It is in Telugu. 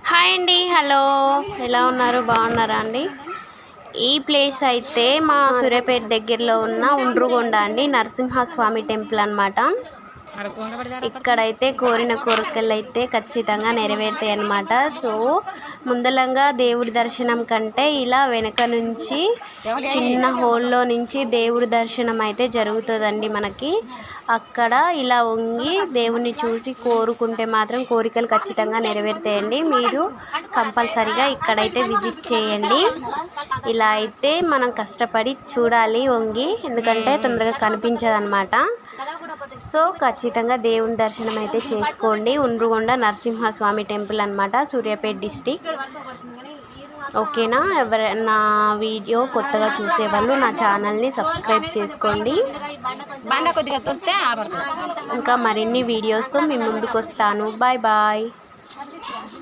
హాయ్ అండి, హలో, ఎలా ఉన్నారు? బాగున్నారా అండి? ఈ ప్లేస్ అయితే మా సూర్యాపేట దగ్గరలో ఉన్న ఉండ్రుగొండ అండి, నరసింహస్వామి టెంపుల్ అన్నమాట. ఇక్కడైతే కోరిన కోరికలు అయితే ఖచ్చితంగా నెరవేరుతాయి అన్నమాట. సో ముందలంగా దేవుడి దర్శనం కంటే ఇలా వెనక నుంచి చిన్న హోల్లో నుంచి దేవుడి దర్శనం అయితే జరుగుతుందండి మనకి. అక్కడ ఇలా వంగి దేవుణ్ణి చూసి కోరుకుంటే మాత్రం కోరికలు ఖచ్చితంగా నెరవేరుతాయండి. మీరు కంపల్సరిగా ఇక్కడైతే విజిట్ చేయండి. ఇలా అయితే మనం కష్టపడి చూడాలి వంగి, ఎందుకంటే తొందరగా కనిపించదు అనమాట. సో ఖచ్చితంగా దేవుని దర్శనం అయితే చేసుకోండి. ఉండ్రుగొండ నరసింహస్వామి టెంపుల్ అన్నమాట, సూర్యాపేట డిస్టిక్. ఓకేనా? ఎవరైనా వీడియో కొత్తగా చూసేవాళ్ళు నా ఛానల్ని సబ్స్క్రైబ్ చేసుకోండి. ఇంకా మరిన్ని వీడియోస్తో మీ ముందుకు వస్తాను. Bye bye.